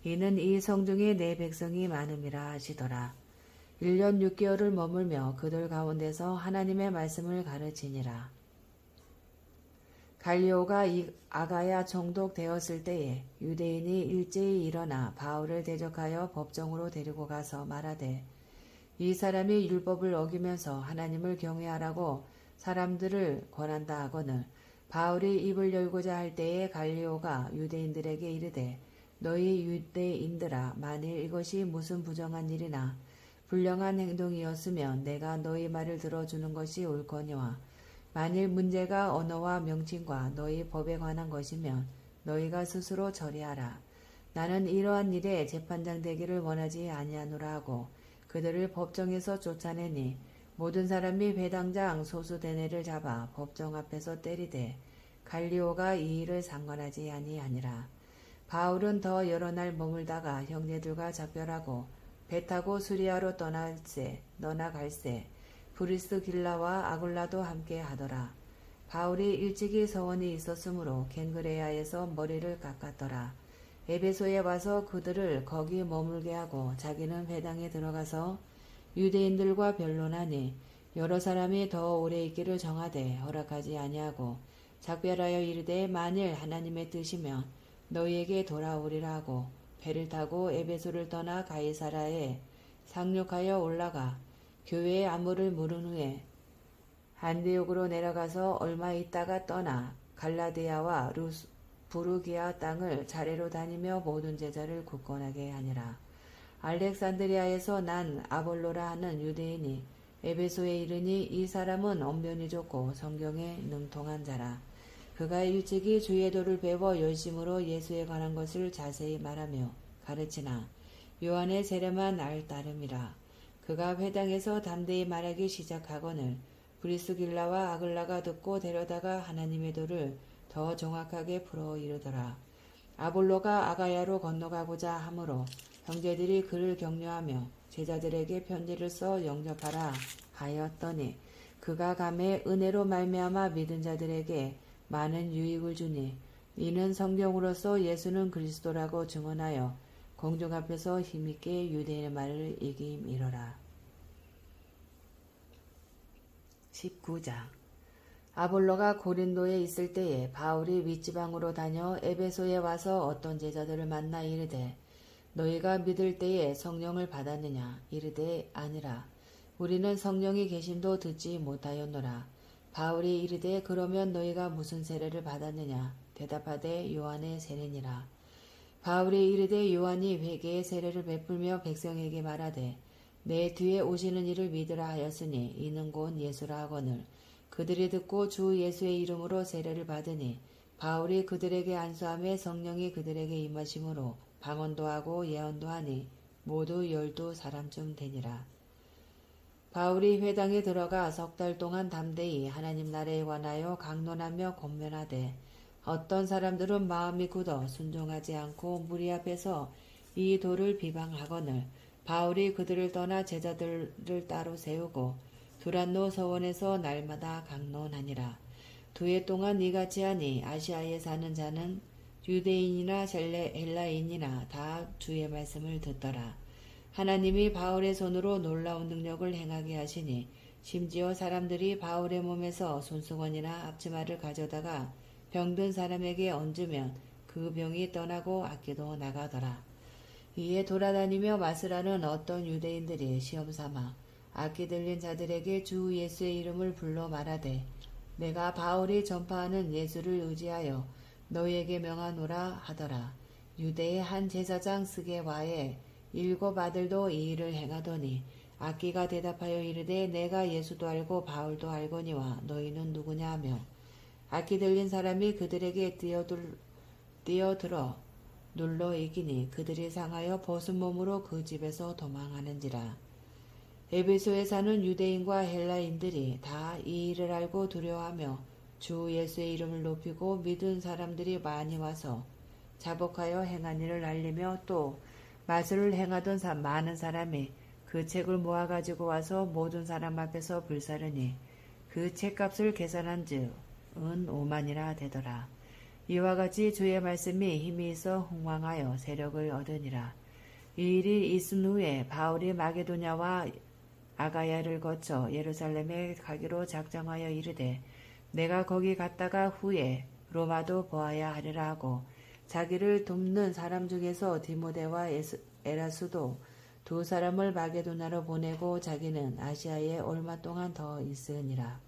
이는 이 성중에 내 백성이 많음이라 하시더라. 1년 6개월을 머물며 그들 가운데서 하나님의 말씀을 가르치니라. 갈리오가 아가야 총독되었을 때에 유대인이 일제히 일어나 바울을 대적하여 법정으로 데리고 가서 말하되 이 사람이 율법을 어기면서 하나님을 경외하라고 사람들을 권한다 하거늘 바울이 입을 열고자 할 때에 갈리오가 유대인들에게 이르되 너희 유대인들아 만일 이것이 무슨 부정한 일이나 불량한 행동이었으면 내가 너희 말을 들어주는 것이 옳거니와 만일 문제가 언어와 명칭과 너희 법에 관한 것이면 너희가 스스로 처리하라. 나는 이러한 일에 재판장 되기를 원하지 아니하노라 하고 그들을 법정에서 쫓아내니 모든 사람이 회당장 소수대내를 잡아 법정 앞에서 때리되 갈리오가 이 일을 상관하지 아니하니라. 바울은 더 여러 날 머물다가 형제들과 작별하고 배 타고 수리아로 너나 갈새 브리스길라와 아굴라도 함께 하더라. 바울이 일찍이 서원이 있었으므로 갱그레아에서 머리를 깎았더라. 에베소에 와서 그들을 거기 머물게 하고 자기는 회당에 들어가서 유대인들과 변론하니 여러 사람이 더 오래 있기를 정하되 허락하지 아니하고 작별하여 이르되 만일 하나님의 뜻이면 너희에게 돌아오리라 하고 배를 타고 에베소를 떠나 가이사라에 상륙하여 올라가 교회의 안무를 물은 후에 안디옥으로 내려가서 얼마 있다가 떠나 갈라디아와 부르기아 땅을 차례로 다니며 모든 제자를 굳건하게 하니라. 알렉산드리아에서 난 아볼로라 하는 유대인이 에베소에 이르니 이 사람은 언변이 좋고 성경에 능통한 자라. 그가 일찍이 주의 도를 배워 열심으로 예수에 관한 것을 자세히 말하며 가르치나 요한의 세례만 알 따름이라. 그가 회당에서 담대히 말하기 시작하거늘 브리스길라와 아글라가 듣고 데려다가 하나님의 도를 더 정확하게 풀어 이르더라. 아볼로가 아가야로 건너가고자 하므로 형제들이 그를 격려하며 제자들에게 편지를 써 영접하라 하였더니 그가 감에 은혜로 말미암아 믿은 자들에게 많은 유익을 주니 이는 성경으로서 예수는 그리스도라고 증언하여 공중 앞에서 힘있게 유대인의 말을 이김이러라. 19장 아볼로가 고린도에 있을 때에 바울이 윗지방으로 다녀 에베소에 와서 어떤 제자들을 만나 이르되 너희가 믿을 때에 성령을 받았느냐 이르되 아니라 우리는 성령이 계심도 듣지 못하였노라. 바울이 이르되 그러면 너희가 무슨 세례를 받았느냐 대답하되 요한의 세례니라. 바울이 이르되 요한이 회개의 세례를 베풀며 백성에게 말하되 내 뒤에 오시는 이를 믿으라 하였으니 이는 곧 예수라 하거늘 그들이 듣고 주 예수의 이름으로 세례를 받으니 바울이 그들에게 안수하며 성령이 그들에게 임하심으로 방언도 하고 예언도 하니 모두 12사람쯤 되니라. 바울이 회당에 들어가 석 달 동안 담대히 하나님 나라에 관하여 강론하며 권면하되 어떤 사람들은 마음이 굳어 순종하지 않고 무리 앞에서 이 도를 비방하거늘 바울이 그들을 떠나 제자들을 따로 세우고 두란노 서원에서 날마다 강론하니라. 2해 동안 이같이 하니 아시아에 사는 자는 유대인이나 헬라인이나 다 주의 말씀을 듣더라. 하나님이 바울의 손으로 놀라운 능력을 행하게 하시니 심지어 사람들이 바울의 몸에서 손수건이나 앞치마를 가져다가 병든 사람에게 얹으면 그 병이 떠나고 악기도 나가더라. 이에 돌아다니며 마스라는 어떤 유대인들이 시험삼아 악기 들린 자들에게 주 예수의 이름을 불러 말하되 내가 바울이 전파하는 예수를 의지하여 너희에게 명하노라 하더라. 유대의 한 제사장 스게와의 7 아들도 이 일을 행하더니 악기가 대답하여 이르되 내가 예수도 알고 바울도 알거니와 너희는 누구냐 하며 악기 들린 사람이 그들에게 뛰어들어 눌러 이기니 그들이 상하여 벗은 몸으로 그 집에서 도망하는지라. 에베소에 사는 유대인과 헬라인들이 다 이 일을 알고 두려워하며 주 예수의 이름을 높이고 믿은 사람들이 많이 와서 자복하여 행한 일을 알리며 또 마술을 행하던 많은 사람이 그 책을 모아가지고 와서 모든 사람 앞에서 불사르니 그 책값을 계산한즉 은 5만이라 되더라. 이와 같이 주의 말씀이 힘이 있어 흥왕하여 세력을 얻으니라. 이 일이 있은 후에 바울이 마게도냐와 아가야를 거쳐 예루살렘에 가기로 작정하여 이르되 내가 거기 갔다가 후에 로마도 보아야 하리라 하고 자기를 돕는 사람 중에서 디모데와 에라수도 2 사람을 마게도냐로 보내고 자기는 아시아에 얼마 동안 더 있으니라.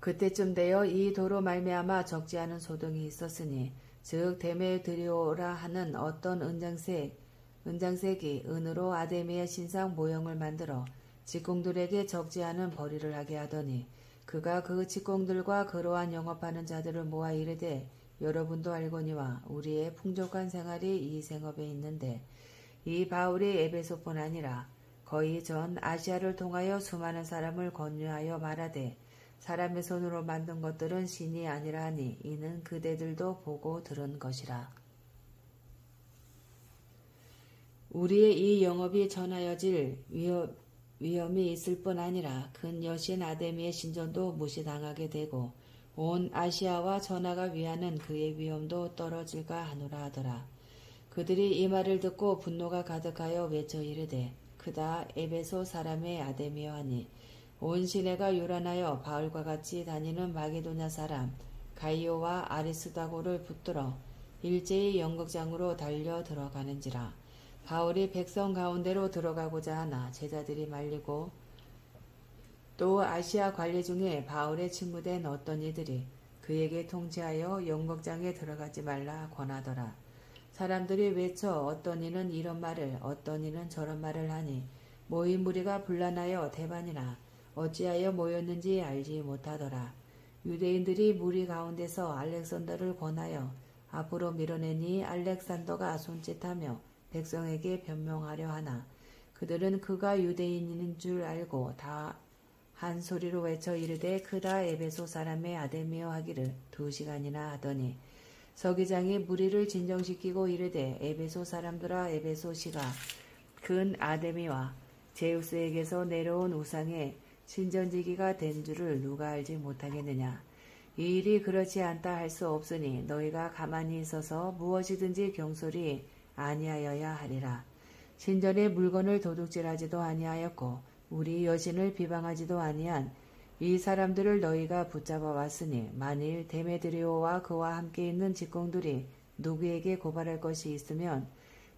그때쯤 되어 이 도로 말미암아 적지 않은 소동이 있었으니 즉 데메드리오라 하는 어떤 은장색이 은으로 아데미의 신상 모형을 만들어 직공들에게 적지 않은 벌이를 하게 하더니 그가 그 직공들과 그러한 영업하는 자들을 모아 이르되 여러분도 알거니와 우리의 풍족한 생활이 이 생업에 있는데 이 바울이 에베소뿐 아니라 거의 전 아시아를 통하여 수많은 사람을 권유하여 말하되 사람의 손으로 만든 것들은 신이 아니라 하니 이는 그대들도 보고 들은 것이라. 우리의 이 영업이 전하여질 위험이 있을 뿐 아니라 큰 여신 아데미의 신전도 무시당하게 되고 온 아시아와 전하가 위하는 그의 위엄도 떨어질까 하노라 하더라. 그들이 이 말을 듣고 분노가 가득하여 외쳐 이르되 그다 에베소 사람의 아데미여 하니 온 시내가 요란하여 바울과 같이 다니는 마게도냐 사람 가이오와 아리스다고를 붙들어 일제히 연극장으로 달려 들어가는지라. 바울이 백성 가운데로 들어가고자 하나 제자들이 말리고 또 아시아 관리 중에 바울의 친구된 어떤 이들이 그에게 통치하여 연극장에 들어가지 말라 권하더라. 사람들이 외쳐 어떤 이는 이런 말을 어떤 이는 저런 말을 하니 모인 무리가 분란하여 대반이나 어찌하여 모였는지 알지 못하더라. 유대인들이 무리 가운데서 알렉산더를 권하여 앞으로 밀어내니 알렉산더가 손짓하며 백성에게 변명하려 하나 그들은 그가 유대인인 줄 알고 다 한 소리로 외쳐 이르되 크다 에베소 사람의 아데미오 하기를 2시간이나 하더니 서기장이 무리를 진정시키고 이르되 에베소 사람들아 에베소시가 근 아데미와 제우스에게서 내려온 우상의 신전지기가 된 줄을 누가 알지 못하겠느냐. 이 일이 그렇지 않다 할 수 없으니 너희가 가만히 있어서 무엇이든지 경솔히 아니하여야 하리라. 신전의 물건을 도둑질하지도 아니하였고 우리 여신을 비방하지도 아니한 이 사람들을 너희가 붙잡아 왔으니 만일 데메드리오와 그와 함께 있는 직공들이 누구에게 고발할 것이 있으면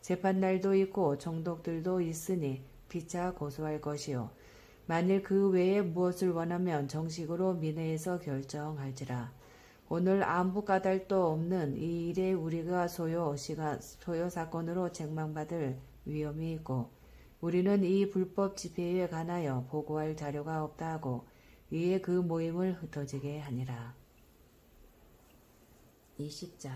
재판날도 있고 총독들도 있으니 피차 고소할 것이요. 만일 그 외에 무엇을 원하면 정식으로 민회에서 결정할지라. 오늘 아무 까닭도 없는 이 일에 우리가 소요 사건으로 책망받을 위험이 있고 우리는 이 불법 집회에 관하여 보고할 자료가 없다 하고 이에 그 모임을 흩어지게 하니라. 20장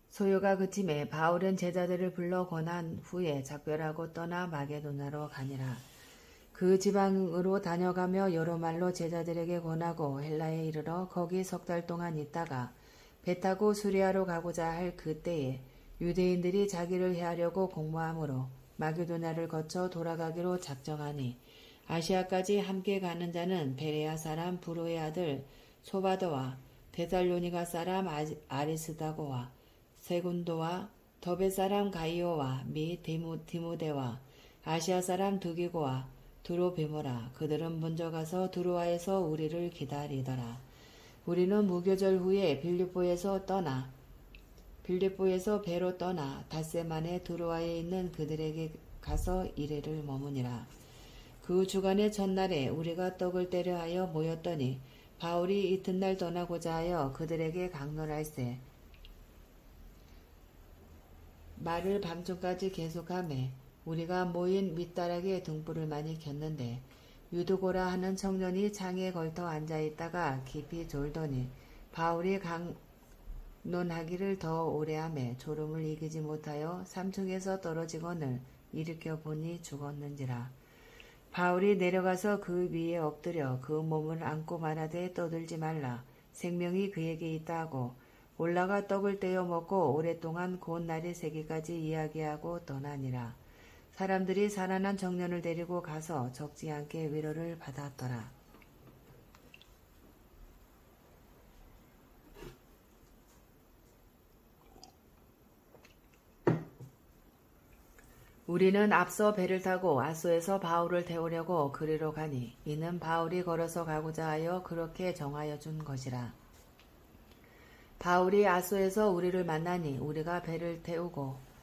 소요가 그침에 바울은 제자들을 불러 권한 후에 작별하고 떠나 마게도나로 가니라. 그 지방으로 다녀가며 여러 말로 제자들에게 권하고 헬라에 이르러 거기 3달 동안 있다가 배 타고 수리아로 가고자 할 그때에 유대인들이 자기를 해하려고 공모함으로 마게도나를 거쳐 돌아가기로 작정하니 아시아까지 함께 가는 자는 베레아 사람 부로의 아들 소바더와 데살로니가 사람 아리스다고와 세군도와 더베 사람 가이오와 미 디모데와 아시아 사람 두기고와 두로베모라. 그들은 먼저 가서 두로아에서 우리를 기다리더라. 우리는 무교절 후에 빌립보에서 배로 떠나 닷새만에 두로아에 있는 그들에게 가서 이래를 머무니라. 그 주간의 첫날에 우리가 떡을 때려 하여 모였더니 바울이 이튿날 떠나고자 하여 그들에게 강론할세 말을 밤중까지 계속하매 우리가 모인 밑다락에 등불을 많이 켰는데 유두고라 하는 청년이 창에 걸터 앉아있다가 깊이 졸더니 바울이 강론하기를 더 오래하매 졸음을 이기지 못하여 3층에서 떨어지거늘 일으켜 보니 죽었는지라. 바울이 내려가서 그 위에 엎드려 그 몸을 안고 말하되 떠들지 말라. 생명이 그에게 있다 하고 올라가 떡을 떼어 먹고 오랫동안 곧 날이 새기까지 이야기하고 떠나니라. 사람들이 살아난 청년을 데리고 가서 적지 않게 위로를 받았더라. 우리는 앞서 배를 타고 아소에서 바울을 태우려고 그리로 가니 이는 바울이 걸어서 가고자 하여 그렇게 정하여 준 것이라. 바울이 아소에서 우리를 만나니 우리가 배를 태우고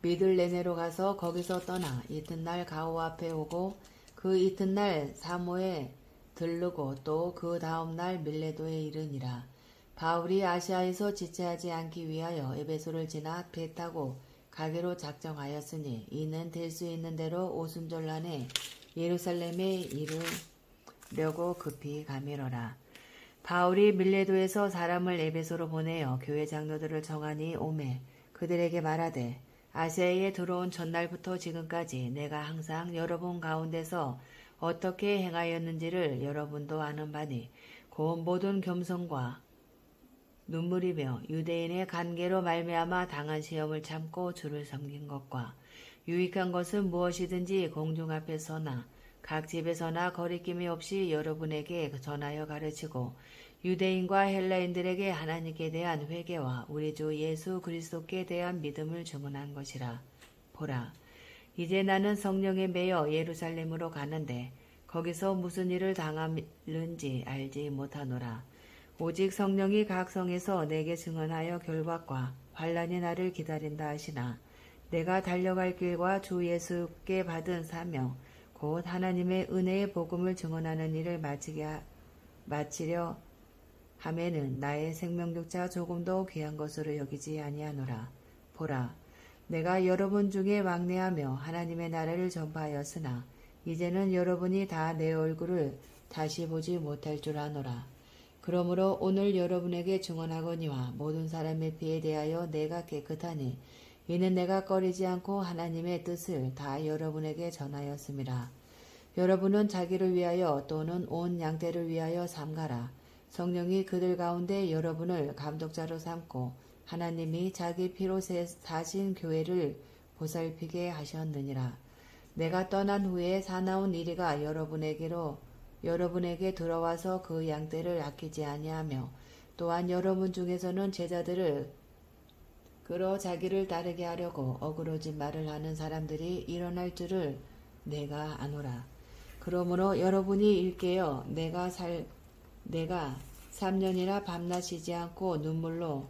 미들레네로 가서 거기서 떠나 이튿날 가오 앞에 오고 그 이튿날 사모에 들르고 또 그 다음날 밀레도에 이르니라. 바울이 아시아에서 지체하지 않기 위하여 에베소를 지나 배 타고 가기로 작정하였으니 이는 될 수 있는 대로 오순절 안에 예루살렘에 이르려고 급히 가미러라. 바울이 밀레도에서 사람을 에베소로 보내어 교회 장로들을 정하니 오매 그들에게 말하되 아시아에 들어온 첫날부터 지금까지 내가 항상 여러분 가운데서 어떻게 행하였는지를 여러분도 아는 바니 곧 모든 겸손과 눈물이며 유대인의 간계로 말미암아 당한 시험을 참고 주를 섬긴 것과 유익한 것은 무엇이든지 공중 앞에서나 각 집에서나 거리낌이 없이 여러분에게 전하여 가르치고 유대인과 헬라인들에게 하나님께 대한 회개와 우리 주 예수 그리스도께 대한 믿음을 주문한 것이라. 보라, 이제 나는 성령에 매여 예루살렘으로 가는데 거기서 무슨 일을 당하는지 알지 못하노라. 오직 성령이 각 성에서 내게 증언하여 결박과 환난이 나를 기다린다 하시나 내가 달려갈 길과 주 예수께 받은 사명 곧 하나님의 은혜의 복음을 증언하는 일을 마치려 하매는 나의 생명력자 조금도 귀한 것으로 여기지 아니하노라. 보라, 내가 여러분 중에 왕래하며 하나님의 나라를 전파하였으나 이제는 여러분이 다 내 얼굴을 다시 보지 못할 줄 아노라. 그러므로 오늘 여러분에게 증언하거니와 모든 사람의 피에 대하여 내가 깨끗하니 이는 내가 꺼리지 않고 하나님의 뜻을 다 여러분에게 전하였음이라. 여러분은 자기를 위하여 또는 온 양떼를 위하여 삼가라. 성령이 그들 가운데 여러분을 감독자로 삼고 하나님이 자기 피로 사신 교회를 보살피게 하셨느니라. 내가 떠난 후에 사나운 이리가 여러분에게 들어와서 그 양떼를 아끼지 아니하며 또한 여러분 중에서는 제자들을 끌어 자기를 따르게 하려고 어그러진 말을 하는 사람들이 일어날 줄을 내가 아노라. 그러므로 여러분이 일깨어 내가 3년이나 밤낮 쉬지 않고 눈물로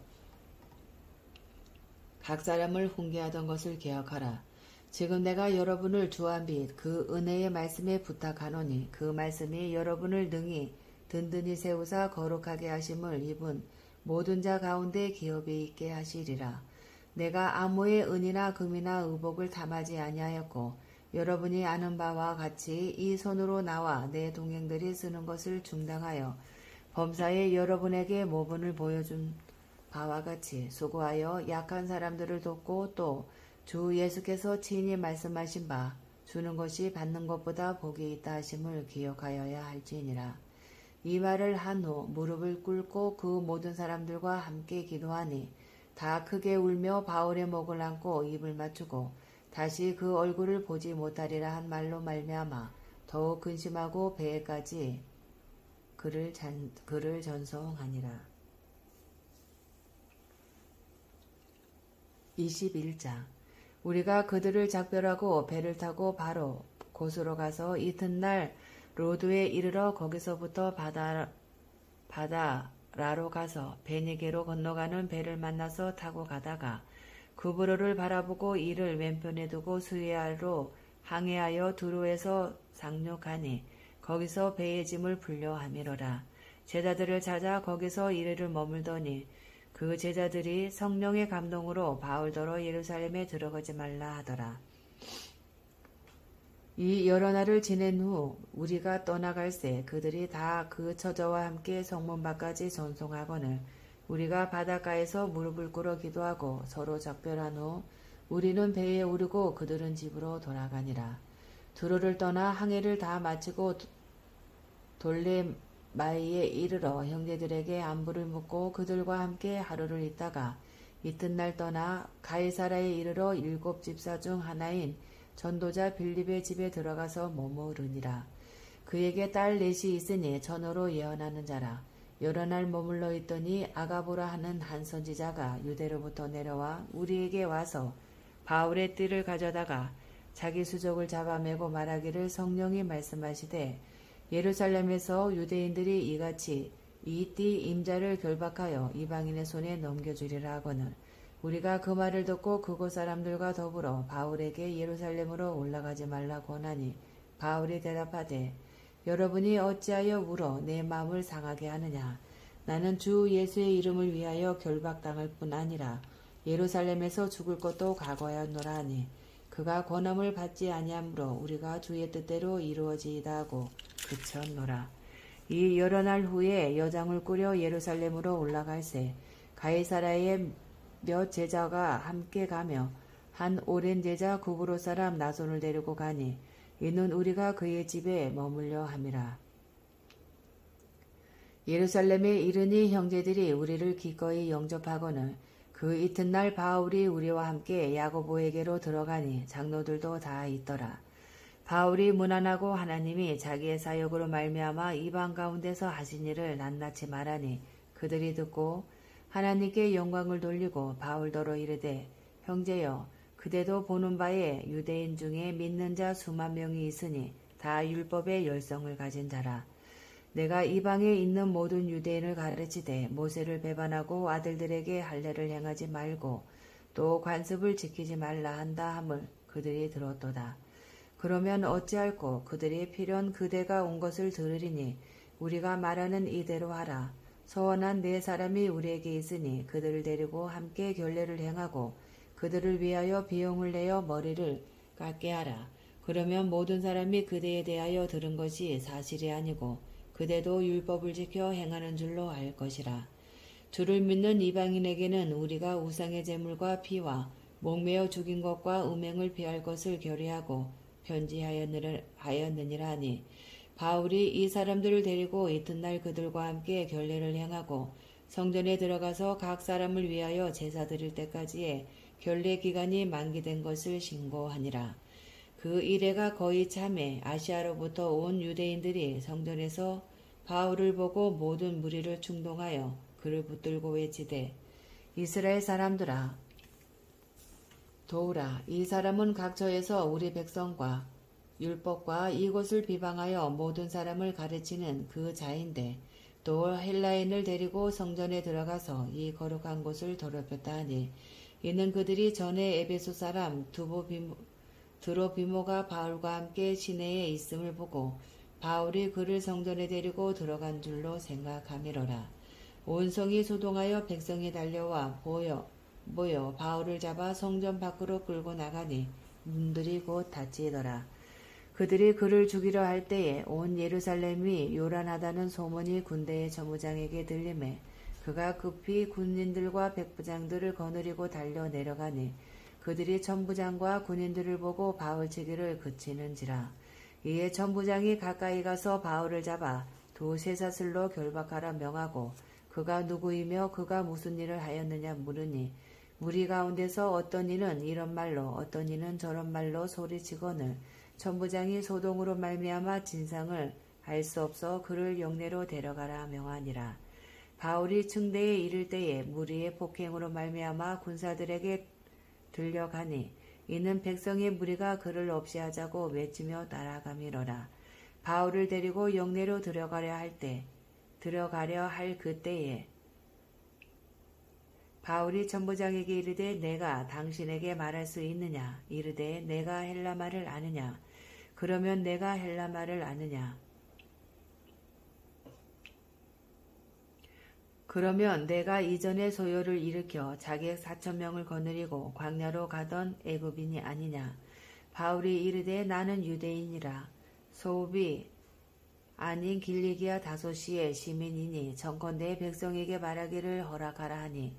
각 사람을 훈계하던 것을 기억하라. 지금 내가 여러분을 주한 빛 그 은혜의 말씀에 부탁하노니 그 말씀이 여러분을 능히 든든히 세우사 거룩하게 하심을 입은 모든 자 가운데 기업이 있게 하시리라. 내가 아무의 은이나 금이나 의복을 탐하지 아니하였고 여러분이 아는 바와 같이 이 손으로 나와 내 동행들이 쓰는 것을 중당하여 범사에 여러분에게 모분을 보여준 바와 같이 수고하여 약한 사람들을 돕고 또 주 예수께서 친히 말씀하신 바 주는 것이 받는 것보다 복이 있다 하심을 기억하여야 할지니라. 이 말을 한 후 무릎을 꿇고 그 모든 사람들과 함께 기도하니 다 크게 울며 바울의 목을 안고 입을 맞추고 다시 그 얼굴을 보지 못하리라 한 말로 말미암아 더욱 근심하고 배에까지 그를 전송하니라. 21장. 우리가 그들을 작별하고 배를 타고 바로 곳으로 가서 이튿날 로드에 이르러 거기서부터 바다라로 가서 베니게로 건너가는 배를 만나서 타고 가다가 구브로를 바라보고 이를 왼편에 두고 수리아로 항해하여 두로에서 상륙하니 거기서 배의 짐을 풀려 하미러라. 제자들을 찾아 거기서 이르를 머물더니 그 제자들이 성령의 감동으로 바울더러 예루살렘에 들어가지 말라 하더라. 이 여러 날을 지낸 후 우리가 떠나갈새 그들이 다 그 처자와 함께 성문 밖까지 전송하거늘 우리가 바닷가에서 무릎을 꿇어 기도하고 서로 작별한 후 우리는 배에 오르고 그들은 집으로 돌아가니라. 두로를 떠나 항해를 다 마치고 돌레마이에 이르러 형제들에게 안부를 묻고 그들과 함께 하루를 있다가 이튿날 떠나 가이사라에 이르러 7 집사 중 하나인 전도자 빌립의 집에 들어가서 머무르니라. 그에게 딸 넷이 있으니 전어로 예언하는 자라. 여러 날 머물러 있더니 아가보라 하는 한 선지자가 유대로부터 내려와 우리에게 와서 바울의 띠를 가져다가 자기 수족을 잡아매고 말하기를 성령이 말씀하시되 예루살렘에서 유대인들이 이같이 이 띠 임자를 결박하여 이방인의 손에 넘겨주리라 하거늘 우리가 그 말을 듣고 그곳 사람들과 더불어 바울에게 예루살렘으로 올라가지 말라고 하니 바울이 대답하되 여러분이 어찌하여 울어 내 마음을 상하게 하느냐. 나는 주 예수의 이름을 위하여 결박당할 뿐 아니라 예루살렘에서 죽을 것도 각오하였노라 하니 그가 권함을 받지 아니하므로 우리가 주의 뜻대로 이루어지이다 하고 그쳤노라. 이 여러 날 후에 여장을 꾸려 예루살렘으로 올라갈새 가이사라에 몇 제자가 함께 가며 한 오랜 제자 구브로 사람 나손을 데리고 가니 이는 우리가 그의 집에 머물려 함이라. 예루살렘에 이르니 형제들이 우리를 기꺼이 영접하거늘 그 이튿날 바울이 우리와 함께 야고보에게로 들어가니 장로들도 다 있더라. 바울이 무난하고 하나님이 자기의 사역으로 말미암아 이방 가운데서 하신 일을 낱낱이 말하니 그들이 듣고 하나님께 영광을 돌리고 바울더러 이르되 형제여 그대도 보는 바에 유대인 중에 믿는 자 수만 명이 있으니 다 율법의 열성을 가진 자라. 내가 이방에 있는 모든 유대인을 가르치되 모세를 배반하고 아들들에게 할례를 행하지 말고 또 관습을 지키지 말라 한다 함을 그들이 들었도다. 그러면 어찌할꼬 그들이 필연 그대가 온 것을 들으리니 우리가 말하는 이대로 하라. 서원한 네 사람이 우리에게 있으니 그들을 데리고 함께 결례를 행하고 그들을 위하여 비용을 내어 머리를 깎게 하라. 그러면 모든 사람이 그대에 대하여 들은 것이 사실이 아니고 그대도 율법을 지켜 행하는 줄로 알 것이라. 주를 믿는 이방인에게는 우리가 우상의 제물과 피와 목매어 죽인 것과 음행을 피할 것을 결의하고 편지하였느니라 하니, 바울이 이 사람들을 데리고 이튿날 그들과 함께 결례를 행하고 성전에 들어가서 각 사람을 위하여 제사 드릴 때까지의 결례 기간이 만기된 것을 신고하니라. 그 이래가 거의 참에 아시아로부터 온 유대인들이 성전에서 바울을 보고 모든 무리를 충동하여 그를 붙들고 외치되, 이스라엘 사람들아, 도우라. 이 사람은 각처에서 우리 백성과 율법과 이곳을 비방하여 모든 사람을 가르치는 그 자인데, 또 헬라인을 데리고 성전에 들어가서 이 거룩한 곳을 더럽혔다 하니, 이는 그들이 전에 에베소 사람 드로비모가 바울과 함께 시내에 있음을 보고 바울이 그를 성전에 데리고 들어간 줄로 생각하미러라. 온 성이 소동하여 백성이 달려와 모여 바울을 잡아 성전 밖으로 끌고 나가니 문들이 곧 닫히더라. 그들이 그를 죽이려 할 때에 온 예루살렘이 요란하다는 소문이 군대의 전무장에게 들리매 그가 급히 군인들과 백부장들을 거느리고 달려 내려가니, 그들이 천부장과 군인들을 보고 바울 치기를 그치는지라. 이에 천부장이 가까이 가서 바울을 잡아 두 쇠사슬로 결박하라 명하고, 그가 누구이며 그가 무슨 일을 하였느냐 물으니, 무리 가운데서 어떤 이는 이런 말로 어떤 이는 저런 말로 소리치거늘 천부장이 소동으로 말미암아 진상을 알 수 없어 그를 영내로 데려가라 명하니라. 바울이 층대에 이를 때에 무리의 폭행으로 말미암아 군사들에게 들려가니, 이는 백성의 무리가 그를 없이 하자고 외치며 따라가미러라. 바울을 데리고 영내로 들어가려 할 그때에 바울이 천부장에게 이르되, 내가 당신에게 말할 수 있느냐? 이르되, 내가 헬라말을 아느냐? 그러면 내가 헬라말을 아느냐? 그러면 내가 이전에 소요를 일으켜 자객 4,000명을 거느리고 광야로 가던 애굽인이 아니냐? 바울이 이르되, 나는 유대인이라 소읍이 아닌 길리기아 다소시의 시민이니 정컨대 백성에게 말하기를 허락하라 하니,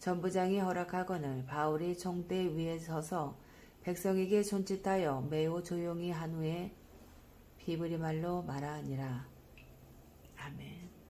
전부장이 허락하거늘 바울이 총대 위에 서서 백성에게 손짓하여 매우 조용히 한 후에 히브리말로 말하니라. 아멘.